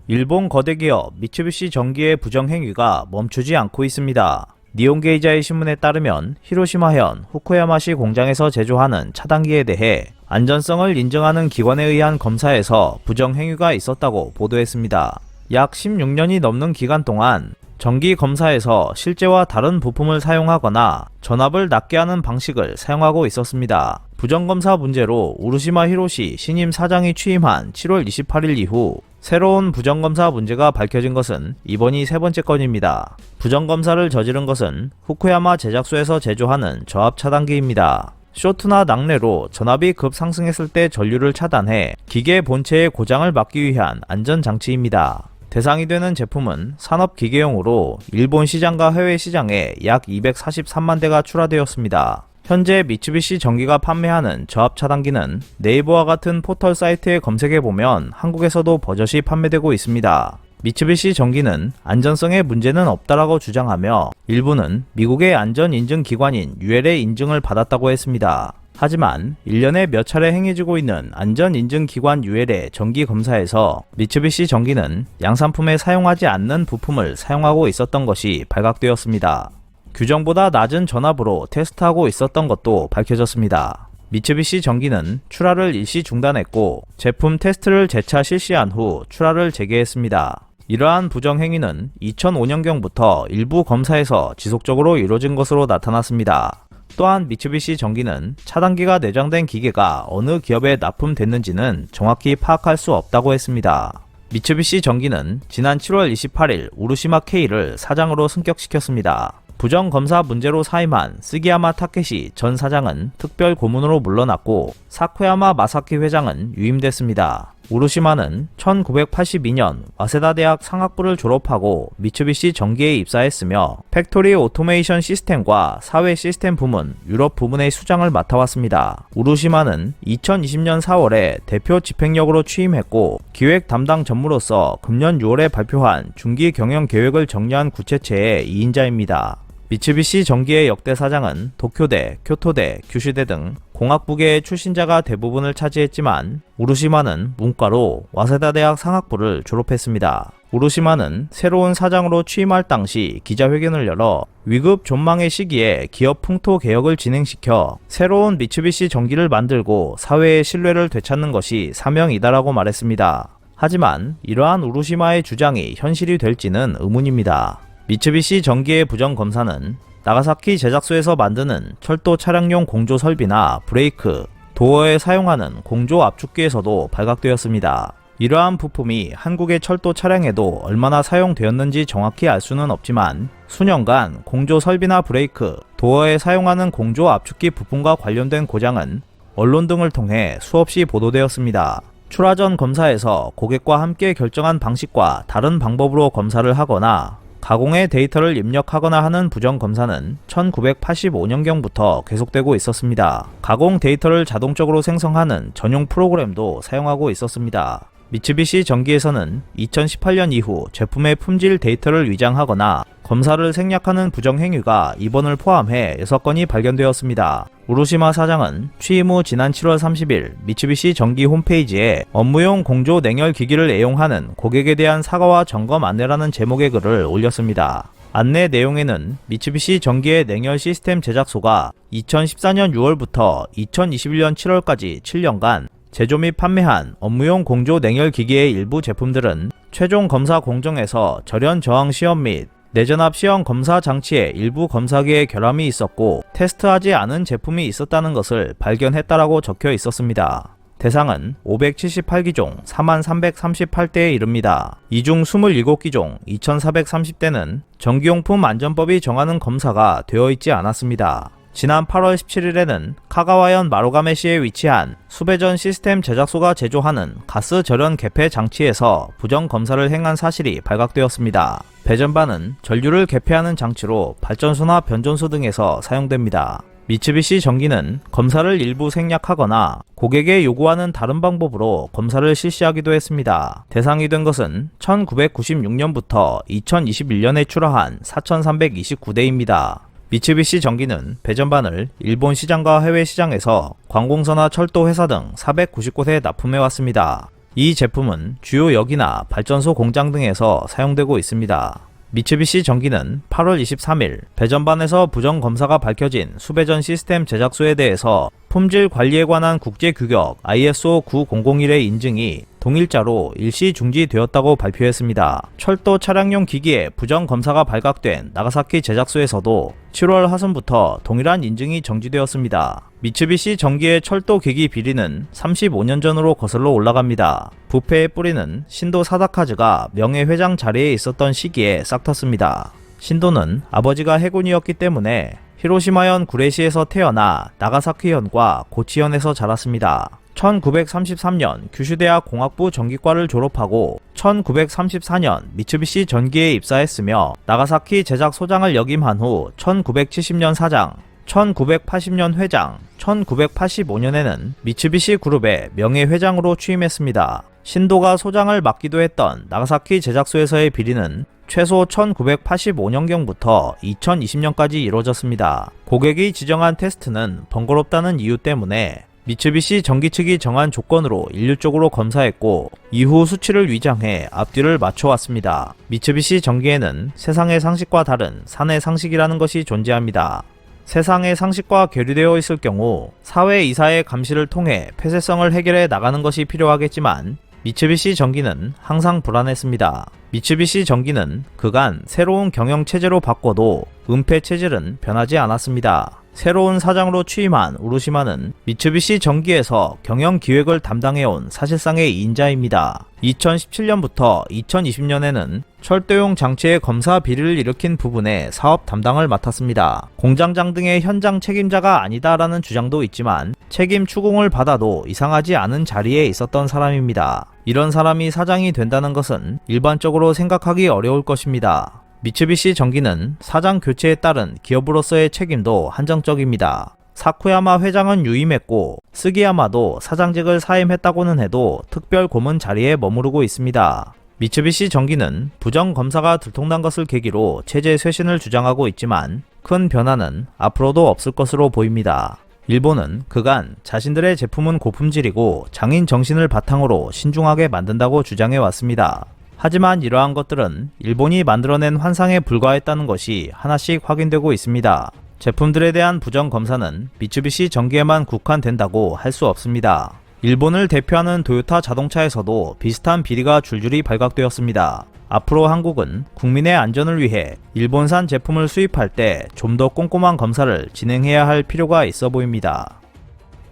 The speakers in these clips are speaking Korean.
일본 거대 기업 미쓰비시 전기의 부정행위가 멈추지 않고 있습니다. 니혼게이자의 신문에 따르면 히로시마현 후쿠야마시 공장에서 제조하는 차단기에 대해 안전성을 인증하는 기관에 의한 검사에서 부정행위가 있었다고 보도했습니다. 약 16년이 넘는 기간 동안 정기 검사에서 실제와 다른 부품을 사용하거나 전압을 낮게 하는 방식을 사용하고 있었습니다. 부정검사 문제로 우르시마 히로시 신임 사장이 취임한 7월 28일 이후 새로운 부정검사 문제가 밝혀진 것은 이번이 세 번째 건입니다. 부정검사를 저지른 것은 후쿠야마 제작소에서 제조하는 저압 차단기입니다. 쇼트나 낙뢰로 전압이 급상승했을 때 전류를 차단해 기계 본체의 고장을 막기 위한 안전장치입니다. 대상이 되는 제품은 산업기계용으로 일본 시장과 해외 시장에 약 243만 대가 출하되었습니다. 현재 미쓰비시 전기가 판매하는 저압 차단기는 네이버와 같은 포털 사이트에 검색해보면 한국에서도 버젓이 판매되고 있습니다. 미쓰비시 전기는 안전성에 문제는 없다라고 주장하며 일부는 미국의 안전인증기관인 UL의 인증을 받았다고 했습니다. 하지만 1년에 몇 차례 행해지고 있는 안전인증기관 UL의 전기검사에서 미쓰비시 전기는 양산품에 사용하지 않는 부품을 사용하고 있었던 것이 발각되었습니다. 규정보다 낮은 전압으로 테스트하고 있었던 것도 밝혀졌습니다. 미쓰비시 전기는 출하를 일시 중단했고 제품 테스트를 재차 실시한 후 출하를 재개했습니다. 이러한 부정행위는 2005년경부터 일부 검사에서 지속적으로 이루어진 것으로 나타났습니다. 또한 미쓰비시 전기는 차단기가 내장된 기계가 어느 기업에 납품됐는지는 정확히 파악할 수 없다고 했습니다. 미쓰비시 전기는 지난 7월 28일 우르시마 K를 사장으로 승격시켰습니다. 부정검사 문제로 사임한 스기야마 타케시 전 사장은 특별 고문으로 물러났고 사쿠야마 마사키 회장은 유임됐습니다. 우르시마는 1982년 와세다 대학 상학부를 졸업하고 미쓰비시 전기에 입사했으며 팩토리 오토메이션 시스템과 사회 시스템 부문, 유럽 부문의 수장을 맡아왔습니다. 우르시마는 2020년 4월에 대표 집행력으로 취임했고 기획 담당 전무로서 금년 6월에 발표한 중기 경영 계획을 정리한 구체체의 2인자입니다. 미쓰비시 전기의 역대 사장은 도쿄대, 교토대, 규슈대 등 공학부계의 출신자가 대부분을 차지했지만 우르시마는 문과로 와세다 대학 상학부를 졸업했습니다. 우르시마는 새로운 사장으로 취임할 당시 기자회견을 열어 위급 존망의 시기에 기업 풍토 개혁을 진행시켜 새로운 미쓰비시 전기를 만들고 사회의 신뢰를 되찾는 것이 사명이다라고 말했습니다. 하지만 이러한 우르시마의 주장이 현실이 될지는 의문입니다. 미쓰비시 전기의 부정검사는 나가사키 제작소에서 만드는 철도 차량용 공조 설비나 브레이크, 도어에 사용하는 공조 압축기에서도 발각되었습니다. 이러한 부품이 한국의 철도 차량에도 얼마나 사용되었는지 정확히 알 수는 없지만 수년간 공조 설비나 브레이크, 도어에 사용하는 공조 압축기 부품과 관련된 고장은 언론 등을 통해 수없이 보도되었습니다. 출하 전 검사에서 고객과 함께 결정한 방식과 다른 방법으로 검사를 하거나 가공의 데이터를 입력하거나 하는 부정검사는 1985년경부터 계속되고 있었습니다. 가공 데이터를 자동적으로 생성하는 전용 프로그램도 사용하고 있었습니다. 미쓰비시 전기에서는 2018년 이후 제품의 품질 데이터를 위장하거나 검사를 생략하는 부정행위가 이번을 포함해 6건이 발견되었습니다. 우르시마 사장은 취임 후 지난 7월 30일 미쓰비시 전기 홈페이지에 업무용 공조 냉열 기기를 애용하는 고객에 대한 사과와 점검 안내라는 제목의 글을 올렸습니다. 안내 내용에는 미쓰비시 전기의 냉열 시스템 제작소가 2014년 6월부터 2021년 7월까지 7년간 제조 및 판매한 업무용 공조 냉열 기기의 일부 제품들은 최종 검사 공정에서 절연 저항 시험 및 내전압 시험 검사 장치의 일부 검사기에 결함이 있었고 테스트하지 않은 제품이 있었다는 것을 발견했다라고 적혀 있었습니다. 대상은 578기종 4338대에 이릅니다. 이 중 27기종 2430대는 전기용품 안전법이 정하는 검사가 되어 있지 않았습니다. 지난 8월 17일에는 카가와현 마루가메시에 위치한 수배전 시스템 제작소가 제조하는 가스 절연 개폐 장치에서 부정 검사를 행한 사실이 발각되었습니다. 배전반은 전류를 개폐하는 장치로 발전소나 변전소 등에서 사용됩니다. 미쓰비시 전기는 검사를 일부 생략하거나 고객에 요구하는 다른 방법으로 검사를 실시하기도 했습니다. 대상이 된 것은 1996년부터 2021년에 출하한 4329대입니다. 미쓰비시 전기는 배전반을 일본 시장과 해외 시장에서 관공서나 철도 회사 등 490곳에 납품해왔습니다. 이 제품은 주요 역이나 발전소 공장 등에서 사용되고 있습니다. 미쯔비시 전기는 8월 23일 배전반에서 부정 검사가 밝혀진 수배전 시스템 제작소에 대해서 품질 관리에 관한 국제 규격 ISO 9001의 인증이 동일자로 일시 중지되었다고 발표했습니다. 철도 차량용 기기의 부정 검사가 발각된 나가사키 제작소에서도 7월 하순부터 동일한 인증이 정지되었습니다. 미쯔비시 전기의 철도 기기 비리는 35년 전으로 거슬러 올라갑니다. 부패의 뿌리는 신도 사다카즈가 명예회장 자리에 있었던 시기에 싹텄습니다. 신도는 아버지가 해군이었기 때문에 히로시마현 구레시에서 태어나 나가사키현과 고치현에서 자랐습니다. 1933년 규슈대학 공학부 전기과를 졸업하고 1934년 미쯔비시 전기에 입사했으며 나가사키 제작 소장을 역임한 후 1970년 사장, 1980년 회장, 1985년에는 미쯔비시 그룹의 명예회장으로 취임했습니다. 신도가 소장을 맡기도 했던 나가사키 제작소에서의 비리는 최소 1985년경부터 2020년까지 이루어졌습니다. 고객이 지정한 테스트는 번거롭다는 이유 때문에 미쯔비시 전기 측이 정한 조건으로 일률적으로 검사했고 이후 수치를 위장해 앞뒤를 맞춰왔습니다. 미쯔비시 전기에는 세상의 상식과 다른 사내 상식이라는 것이 존재합니다. 세상의 상식과 괴리되어 있을 경우 사회 이사의 감시를 통해 폐쇄성을 해결해 나가는 것이 필요하겠지만 미쯔비시 전기는 항상 불안했습니다. 미쯔비시 전기는 그간 새로운 경영 체제로 바꿔도 은폐 체질은 변하지 않았습니다. 새로운 사장으로 취임한 우루시마는 미쯔비시 전기에서 경영 기획을 담당해온 사실상의 2인자입니다. 2017년부터 2020년에는 철도용 장치의 검사 비리를 일으킨 부분에 사업 담당을 맡았습니다. 공장장 등의 현장 책임자가 아니다라는 주장도 있지만 책임 추궁을 받아도 이상하지 않은 자리에 있었던 사람입니다. 이런 사람이 사장이 된다는 것은 일반적으로 생각하기 어려울 것입니다. 미쯔비시 전기는 사장 교체에 따른 기업으로서의 책임도 한정적입니다. 사쿠야마 회장은 유임했고 스기야마도 사장직을 사임했다고는 해도 특별 고문 자리에 머무르고 있습니다. 미쯔비시 전기는 부정 검사가 들통난 것을 계기로 체제 쇄신을 주장하고 있지만 큰 변화는 앞으로도 없을 것으로 보입니다. 일본은 그간 자신들의 제품은 고품질이고 장인 정신을 바탕으로 신중하게 만든다고 주장해 왔습니다. 하지만 이러한 것들은 일본이 만들어낸 환상에 불과했다는 것이 하나씩 확인되고 있습니다. 제품들에 대한 부정 검사는 미쯔비시 전기에만 국한된다고 할 수 없습니다. 일본을 대표하는 도요타 자동차에서도 비슷한 비리가 줄줄이 발각되었습니다. 앞으로 한국은 국민의 안전을 위해 일본산 제품을 수입할 때 좀 더 꼼꼼한 검사를 진행해야 할 필요가 있어 보입니다.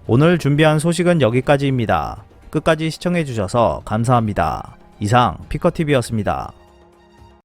오늘 준비한 소식은 여기까지입니다. 끝까지 시청해주셔서 감사합니다. 이상 피커TV였습니다.